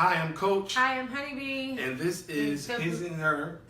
Hi, I'm Coach. Hi, I'm Honeybee. And this is His and Her.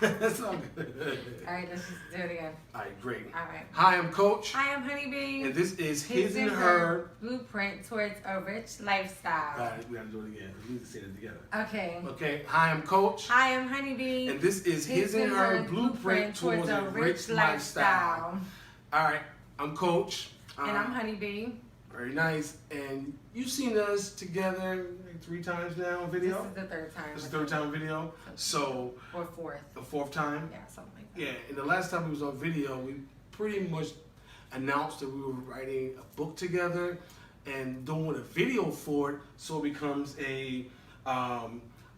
That's all good. All right, let's just do it again. All right, great. All right. Hi, I'm Coach. Hi, I'm Honeybee. And this is His and Her Blueprint towards a rich lifestyle. Got it. We gotta do it again. We need to say it together. Okay. Okay. Hi, I'm Coach. Hi, I'm Honeybee. And this is His and Her Blueprint towards a rich lifestyle. All right. I'm Coach. And I'm Honeybee. Very nice. And you've seen us together like 3 times now on video? This is the 3rd time. This is the 3rd time video. So. Or 4th. The 4th time? Yeah, something like that. Yeah, and the last time we was on video, we pretty much announced that we were writing a book together and doing a video for it, so it becomes a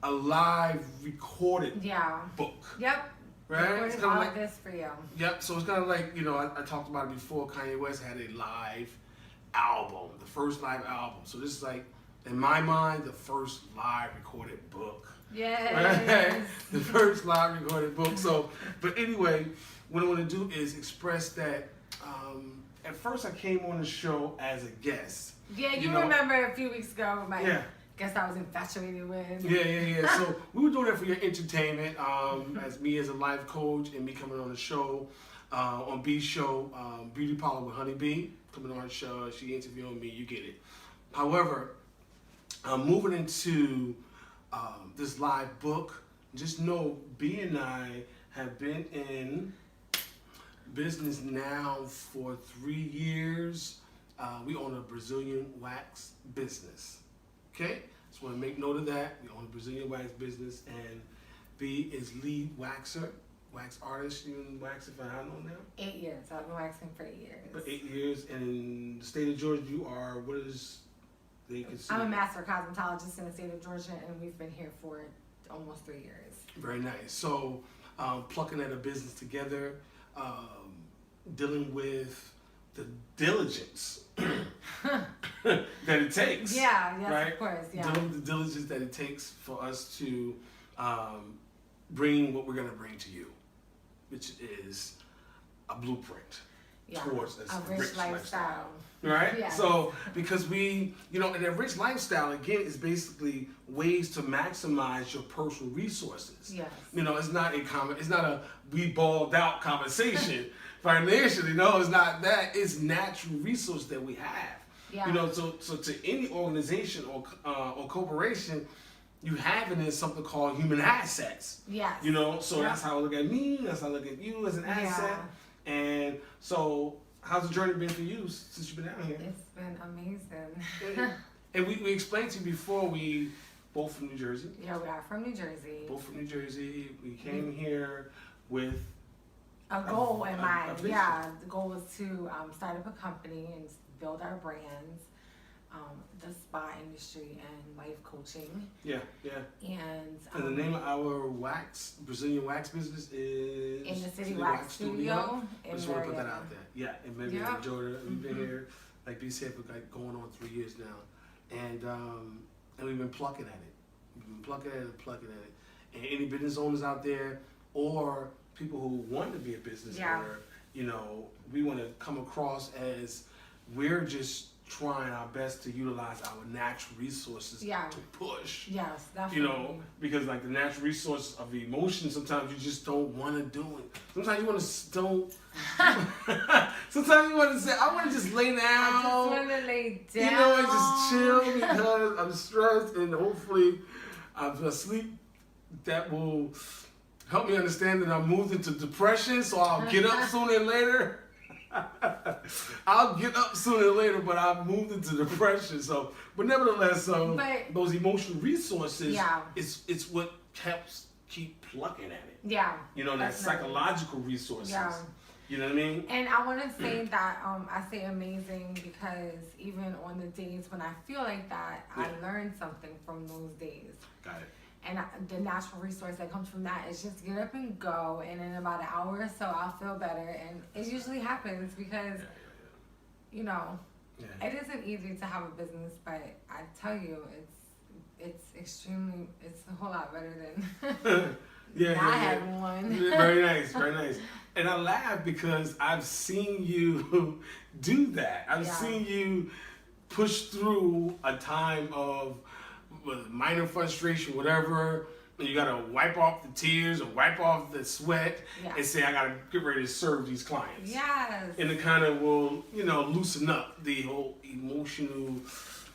live recorded book. Yep. Right? It's all like this for you. Yep, so it's kind of like, you know, I talked about it before, Kanye West had a live album, the first live album. So this is like, in my mind, the first live recorded book. Yes. Right? The first live recorded book. So, but anyway, what I want to do is express that at first I came on the show as a guest. Yeah, you remember a few weeks ago, my guest I was infatuated with. Yeah. So we were doing that for your entertainment, as me as a life coach and me coming on the show, on B's show, Beauty Parlor with Honeybee, coming on the show, she interviewing me, you get it. However, moving into this live book, just know B and I have been in business now for 3 years. We own a Brazilian wax business. Okay? Just want to make note of that. We own a Brazilian wax business, and B is lead waxer, wax artist. You been waxing for how long now? 8 years. I've been waxing for 8 years. For 8 years, and in the state of Georgia, you are, what is they consider? I'm a master cosmetologist in the state of Georgia, and we've been here for almost 3 years. Very nice. So, plucking at a business together, dealing with the diligence that it takes. Yeah, yes, right? of course, yeah. Dealing with the diligence that it takes for us to bring what we're going to bring to you, which is a blueprint towards a rich lifestyle. Right? Yes. So, because we, you know, and a rich lifestyle, again, is basically ways to maximize your personal resources. Yes. You know, it's not a we balled out conversation financially. No, it's not that. It's natural resources that we have. Yeah. You know, so to any organization or corporation, you have it in something called human assets. Yes. You know, so that's how I look at me. That's how I look at you as an asset. And so, how's the journey been for you since you've been out here? It's been amazing. And we explained to you before, we both from New Jersey. Yeah, we are from New Jersey. Both from New Jersey. We came here with a goal in mind. The goal was to start up a company and build our brands, the spa industry and life coaching. Yeah. And the name of our Brazilian wax business is In the City Wax Studio. I just want to put that out there. Yeah, in Marietta, Georgia. We've been here, like B said, for like going on 3 years now, and we've been plucking at it. We've been plucking at it. And any business owners out there, or people who want to be a business owner, you know, we want to come across as we're just trying our best to utilize our natural resources to push. Yes, definitely. You know, because like the natural resources of the emotion, sometimes you just don't want to do it. Sometimes you want to sometimes you want to say, I want to just lay down. I just want to lay down. You know, and just chill because I'm stressed, and hopefully I'm asleep. That will help me understand that I'm moved into depression, so I'll get up sooner or later. I'll get up sooner or later, but I've moved into depression. So, but nevertheless, those emotional resources, it's what helps keep plucking at it. Yeah. You know, that psychological resources. Yeah. You know what I mean? And I want to say that I say amazing because even on the days when I feel like that, I learned something from those days. Got it. And the natural resource that comes from that is just get up and go, and in about an hour or so I'll feel better. And it usually happens because, you know, it isn't easy to have a business, but I tell you, it's a whole lot better than not having one. Very nice, very nice. And I laugh because I've seen you do that. I've seen you push through a time of with minor frustration, whatever. And you gotta wipe off the tears or wipe off the sweat and say, I gotta get ready to serve these clients. Yes. And it kind of will, loosen up the whole emotional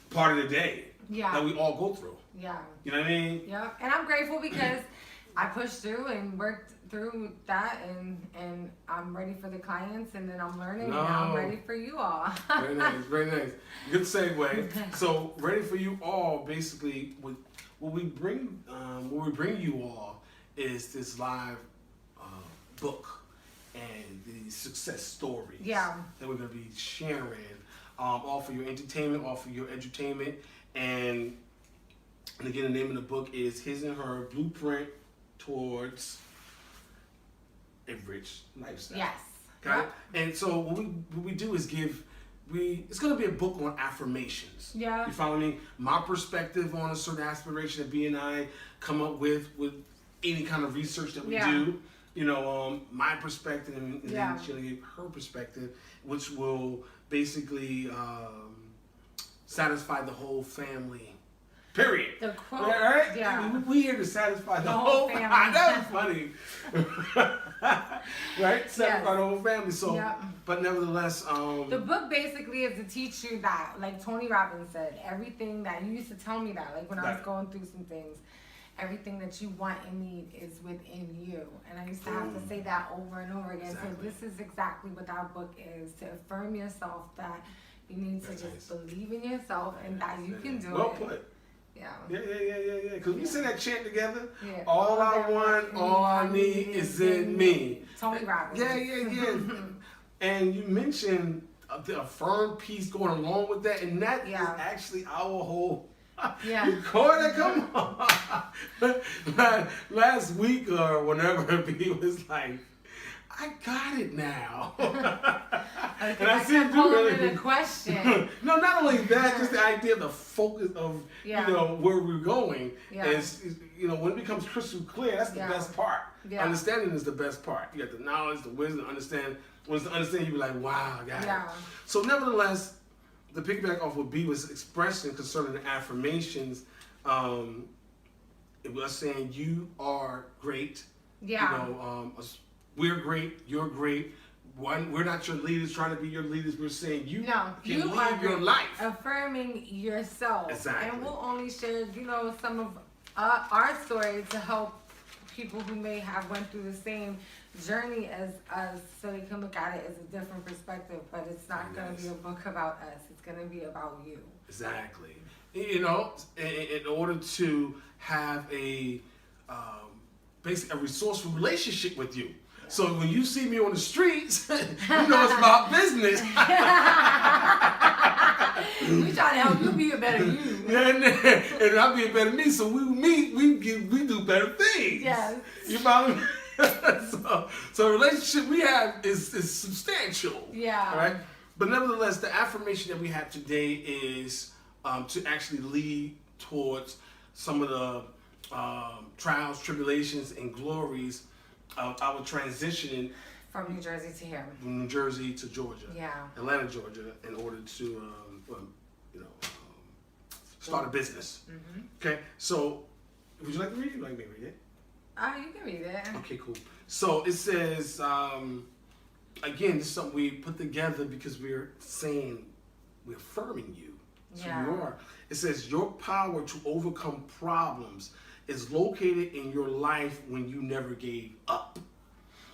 part of the day that we all go through. Yeah. You know what I mean? Yep. And I'm grateful because I pushed through and worked through that, and I'm ready for the clients, and then I'm learning, and now I'm ready for you all. Very nice, very nice. Good segue. So, ready for you all, basically, what we bring you all is this live book and the success stories that we're going to be sharing, all for your entertainment, all for your edutainment, and again, the name of the book is His and Her Blueprint Towards a Rich Lifestyle. Yes. Okay? Yep. And so what we do is it's going to be a book on affirmations. Yeah. You follow me? My perspective on a certain aspiration that B and I come up with any kind of research that we do. My perspective, and then she'll give her perspective, which will basically satisfy the whole family. Period. The quote. Right? Yeah. We here to satisfy the whole family. That was funny. Right? Satisfy the whole family. So, but nevertheless, the book basically is to teach you that, like Tony Robbins said, everything that you used to tell me that, like when I was going through some things, everything that you want and need is within you. And I used to have to say that over and over again. So this is exactly what that book is, to affirm yourself that you need to just believe in yourself and that you can do it. Well put. Yeah. Because we say that chant together. Yeah. All I want, all I need is in me. Tony Robbins. Yeah. And you mentioned the affirm piece going along with that, and that is actually our whole. You caught it? Come on. Last week or whenever, B was like, I got it now. And I see you do really question. No, not only that, just the idea of the focus of where we're going is when it becomes crystal clear, that's the best part. Understanding is the best part. You got the knowledge, the wisdom, understand. Once you understand, you be like, wow, I got it. So nevertheless, the piggyback off what B was expressing concerning the affirmations, it was saying you are great. We're great. You're great. We're not your leaders trying to be your leaders. We're saying you can lead your life. Affirming yourself. Exactly. And we'll only share, some of our stories to help people who may have went through the same journey as us, so they can look at it as a different perspective. But it's not going to be a book about us. It's going to be about you. Exactly. In order to have a resourceful relationship with you. So when you see me on the streets, you know it's about business. We trying to help you be a better you. And I'll be a better me. So we do better things. Yes. You follow me? So the relationship we have is substantial. Yeah. All right. But nevertheless, the affirmation that we have today is to actually lead towards some of the trials, tribulations, and glories of our transitioning from New Jersey to here. From New Jersey to Georgia. Yeah. Atlanta, Georgia, in order to start a business. Mm-hmm. Okay. So, would you like to read it? Would you like me to read it? You can read it. Okay, cool. So it says, again, this is something we put together because we're affirming you. So you are. It says, your power to overcome problems is located in your life when you never gave up.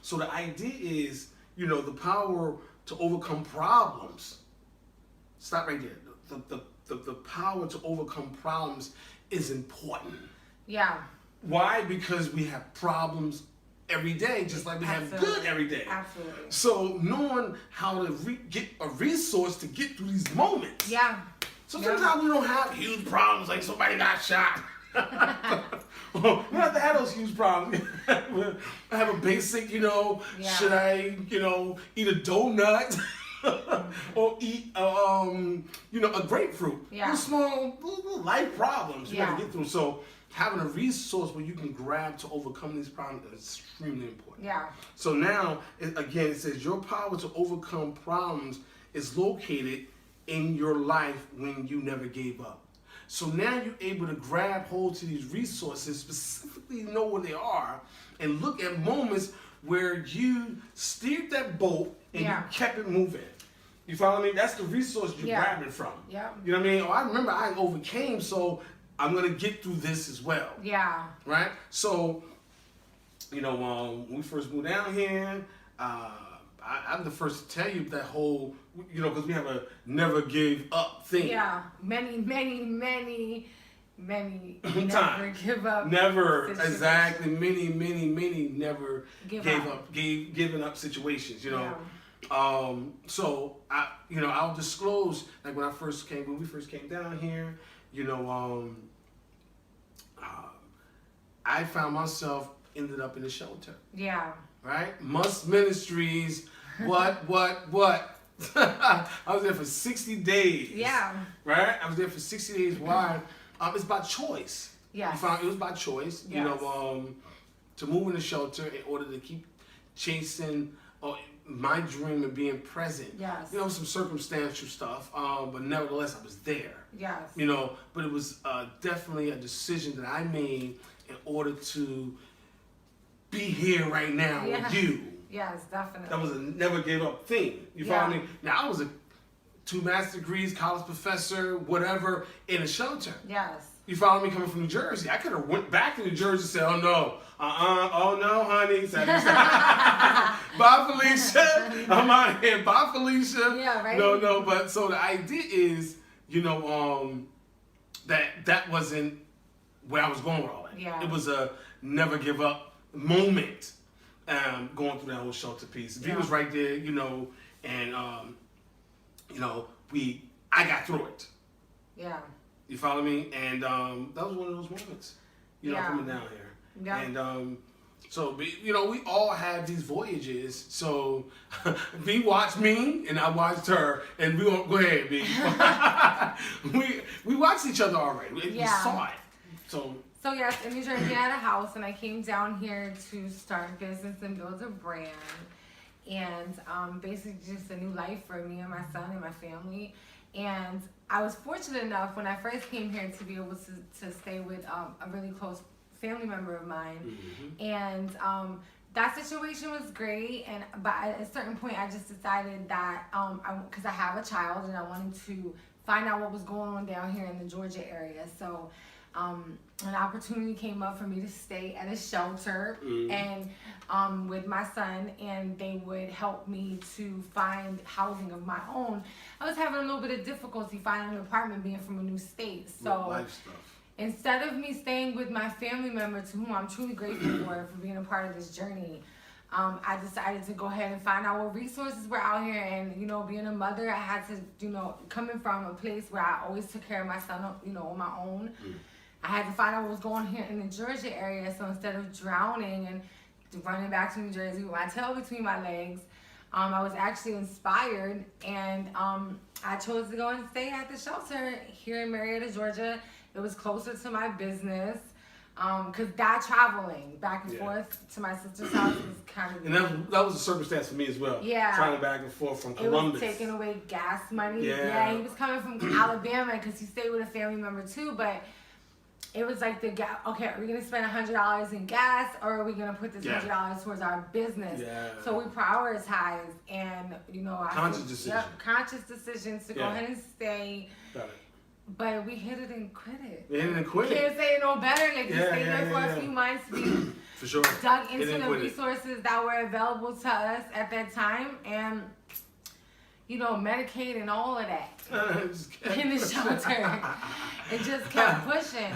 So the idea is, the power to overcome problems. Stop right there. The power to overcome problems is important. Yeah. Why? Because we have problems every day, just like we have good every day. Absolutely. So knowing how to get a resource to get through these moments. Yeah. So sometimes we don't have huge problems like somebody got shot. We don't have to have those huge problems. I have a basic, should I, eat a donut or eat, a grapefruit? Yeah. Those small little life problems you got to get through. So having a resource where you can grab to overcome these problems is extremely important. Yeah. So now, it says your power to overcome problems is located in your life when you never gave up. So now you're able to grab hold to these resources, specifically know where they are, and look at moments where you steered that boat and you kept it moving. You follow me? That's the resource you're grabbing from. Yeah. You know what I mean? Oh, I remember I overcame, so I'm going to get through this as well. Yeah. Right? So, you know, when we first moved down here, I'm the first to tell you that whole, you know, because we have a never give up thing. Yeah. Many never time. Give up. Never, situations. exactly. Many never given up situations, you know. Yeah. So I'll disclose, like when we first came down here, you know, I found myself ended up in a shelter. Yeah. Right? Must Ministries, what? I was there for 60 days. Yeah. Right? I was there for 60 days. Why? It's by choice. Yeah. It was by choice. Yes. You know, to move in a shelter in order to keep chasing my dream of being present. Yes. You know, some circumstantial stuff, but nevertheless, I was there. Yes. You know, but it was definitely a decision that I made in order to be here right now with you. Yes, definitely. That was a never give up thing. You follow me? Now, I was a 2 master degrees, college professor, whatever, in a shelter. Yes. You follow me? Coming from New Jersey, I could have went back to New Jersey and said, "Oh no, oh no, honey." Bye, Felicia. I'm out of here. Bye, Felicia. Yeah, right. No. But so the idea is, you know, that wasn't where I was going with all that. Yeah. It was a never give up moment. Going through that whole shelter piece. V was right there, you know, and you know, I got through it. Yeah. You follow me? And that was one of those moments, you know, coming down here. Yeah. And so, you know, we all had these voyages. So, V watched me, and I watched her, and we won't go ahead, V. we watched each other already. We saw it. So yes, in New Jersey, I had a house, and I came down here to start a business and build a brand, and basically just a new life for me and my son and my family. And I was fortunate enough when I first came here to be able to stay with a really close family member of mine, and that situation was great. But at a certain point, I just decided that because I have a child and I wanted to find out what was going on down here in the Georgia area, so. An opportunity came up for me to stay at a shelter and with my son, and they would help me to find housing of my own. I was having a little bit of difficulty finding an apartment being from a new state. So instead of me staying with my family member, to whom I'm truly grateful for being a part of this journey, I decided to go ahead and find out what resources were out here. And, you know, being a mother, I had to, you know, coming from a place where I always took care of my son, you know, on my own. I had to find out what was going on here in the Georgia area. So instead of drowning and running back to New Jersey with my tail between my legs, I was actually inspired, and I chose to go and stay at the shelter here in Marietta, Georgia. It was closer to my business, because that traveling back and forth to my sister's house was kind of... And that was a circumstance for me as well. Yeah. Traveling back and forth from Columbus. It was taking away gas money. Yeah. He was coming from Alabama because he stayed with a family member too, but... It was like okay, are we going to spend $100 in gas, or are we going to put this $100 towards our business? Yeah. So we prioritized, and, you know, conscious decisions to go ahead and stay. Got it. But we hit it and quit it. We hit it and quit it. Can't say it no better. Like, we stayed there for a few months. We for sure. dug into the resources that were available to us at that time, and, you know, Medicaid and all of that in the shelter. It just kept pushing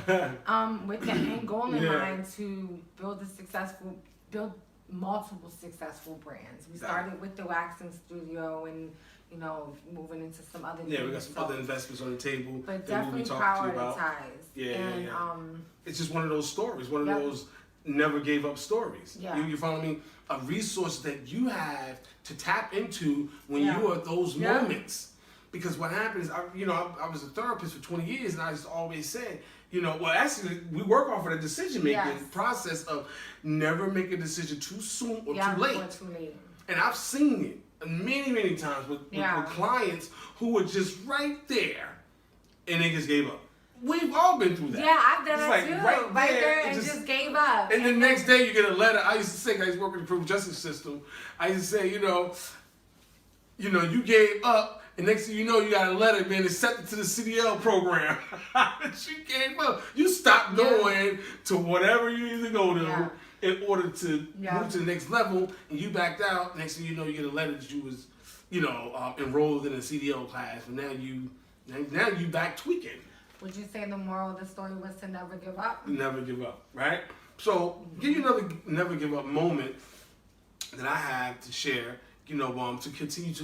with the end goal in mind to build multiple successful brands. We started with the waxing studio, and, you know, moving into some other things. We got some other investments on the table. But definitely prioritized. It's just one of those stories, one of those never gave up stories. Yeah. You follow me? A resource that you have to tap into when you are at those moments. Because what happens, I was a therapist for 20 years, and I just always said, you know, well, actually, we work off of the decision-making process of never make a decision too soon or too late. And I've seen it many times with clients who were just right there, and they just gave up. We've all been through that. Yeah, I've done It's that like too. Right there, and just gave up. And the next day you get a letter. I used to say, I used to work in the criminal justice system. I used to say, you gave up, and next thing you know, you got a letter, man, accepted to the CDL program. She gave up. You stopped going to whatever you need to go to in order to move to the next level, and you backed out. Next thing you know, you get a letter that you was, enrolled in a CDL class, and now you back tweaking. Would you say the moral of the story was to never give up? Never give up, right? So, give you another never give up moment that I have to share. To continue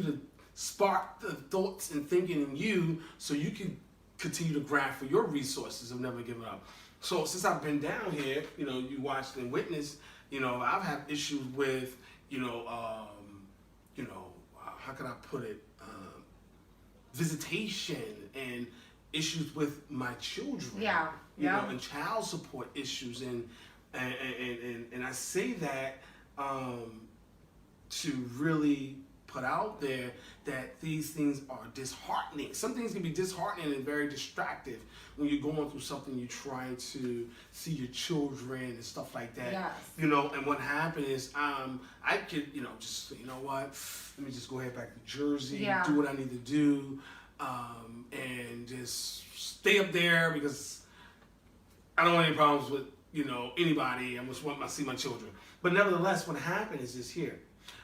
to spark the thoughts and thinking in you, so you can continue to grind for your resources of never giving up. So since I've been down here, you watched and witnessed, I've had issues with, how can I put it, visitation and issues with my children. And child support issues, and I say that to really put out there that these things are disheartening. Some things can be disheartening and very distractive when you're going through something, you're trying to see your children and stuff like that. Yes. And what happened is I could, just say, what, let me just go ahead back to Jersey, do what I need to do, and just stay up there because I don't want any problems with, anybody. I just want to see my children. But nevertheless, what happened is this here.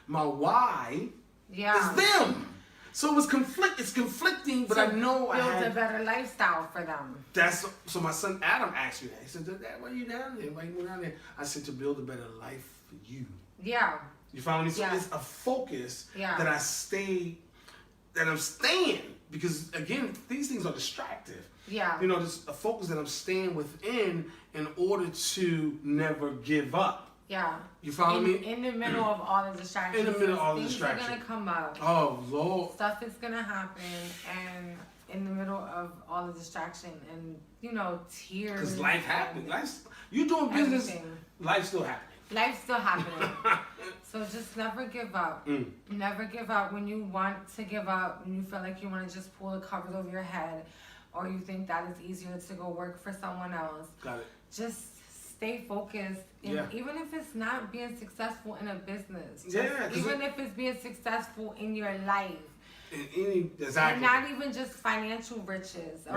My why is them. So it's conflicting, but I know I build a better lifestyle for them. So my son Adam asked me that. He said, Dad, why are you down there? Why are you down there? I said, to build a better life for you. Yeah. You follow me? So it's a focus that I'm staying, because again, these things are distractive. Yeah. Just a focus that I'm staying within in order to never give up. Yeah. You follow me? In the middle of all the distractions. In the middle of all the distractions. Things are going to come up. Oh, Lord. Stuff is going to happen. And in the middle of all the distraction and, tears. Because life happens. You doing business, everything. Life's still happening. Life's still happening. So just never give up. Never give up when you want to give up, when you feel like you want to just pull the covers over your head, or you think that it's easier to go work for someone else. Got it. Just stay focused, and even if it's not being successful in a business, even if it's being successful in your life, and not even just financial riches. A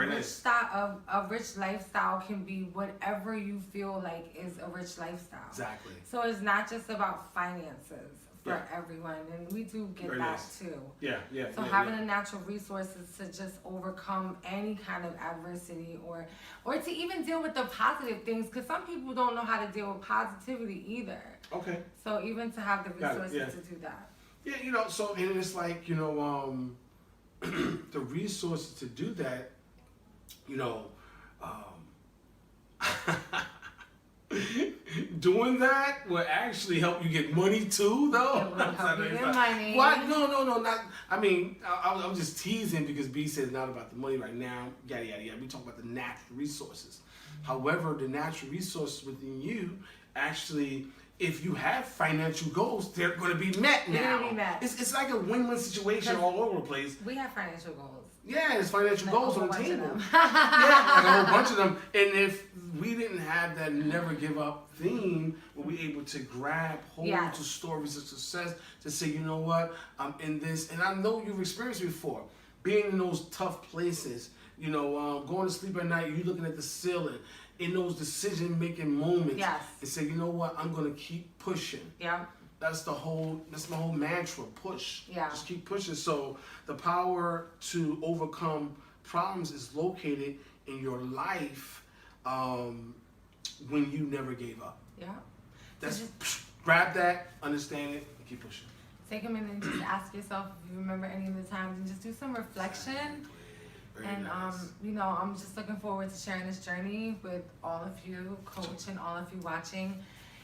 rich lifestyle can be whatever you feel like is a rich lifestyle. Exactly. So it's not just about finances for everyone, and we do get that too. So having the natural resources to just overcome any kind of adversity, or to even deal with the positive things, because some people don't know how to deal with positivity either. Okay. So even to have the resources to do that. Yeah, so and it's like, the resources to do that, doing that will actually help you get money too, though. It will help you get money. What? No, not. I mean, I'm just teasing because B said it's not about the money right now. Yada yada yada. We talk about the natural resources. However, the natural resources within you actually, if you have financial goals, they're going to be met now. They're going to be met. It's like a win-win situation all over the place. We have financial goals. Yeah, there's financial goals on the table. Like a whole bunch of them. And if we didn't have that never give up theme, were we able to grab hold to stories of success to say, you know what, I'm in this, and I know you've experienced it before, being in those tough places, going to sleep at night, you looking at the ceiling, in those decision-making moments, and say, you know what, I'm gonna keep pushing. Yeah. That's my whole mantra, push. Yeah. Just keep pushing. So the power to overcome problems is located in your life when you never gave up. Yeah. Grab that, understand it, and keep pushing. Take a minute and just ask yourself if you remember any of the times, and just do some reflection. And nice. I'm just looking forward to sharing this journey with all of you, Coach, and all of you watching.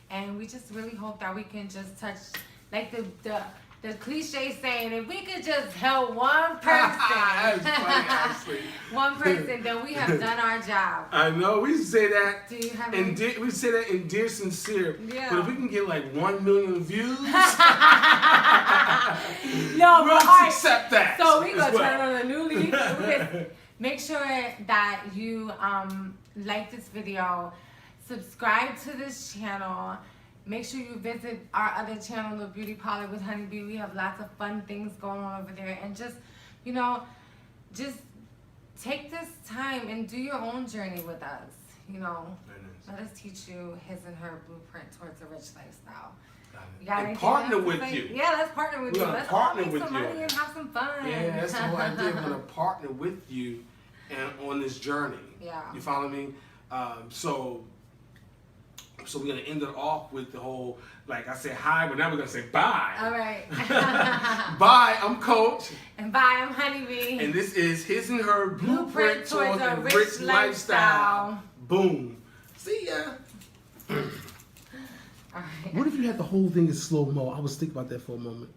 And we just really hope that we can just touch, like the cliche saying, if we could just help one person, that's funny, honestly. one person, then we have done our job. I know, we say that. Do you have we say that in Dear Sincere. Yeah. But if we can get like 1 million views, no, we'll accept that. So we're going to turn on a new leaf. make sure that you like this video, subscribe to this channel. Make sure you visit our other channel, The Beauty Parlor with Honeybee. We have lots of fun things going on over there. And just, you know, just take this time and do your own journey with us. You know, let us teach you his and her blueprint towards a rich lifestyle. And partner with you. Yeah, let's partner with you. Let's partner make with some money and have some fun. Yeah, that's the whole idea. We're going to partner with you and on this journey. Yeah. You follow me? So we're going to end it off with the whole, like I said hi, but now we're going to say bye. All right. Bye, I'm Coach. And bye, I'm Honeybee. And this is his and her blueprint towards a rich lifestyle. Boom. See ya. All right. What if you had the whole thing in slow-mo? I was thinking about that for a moment.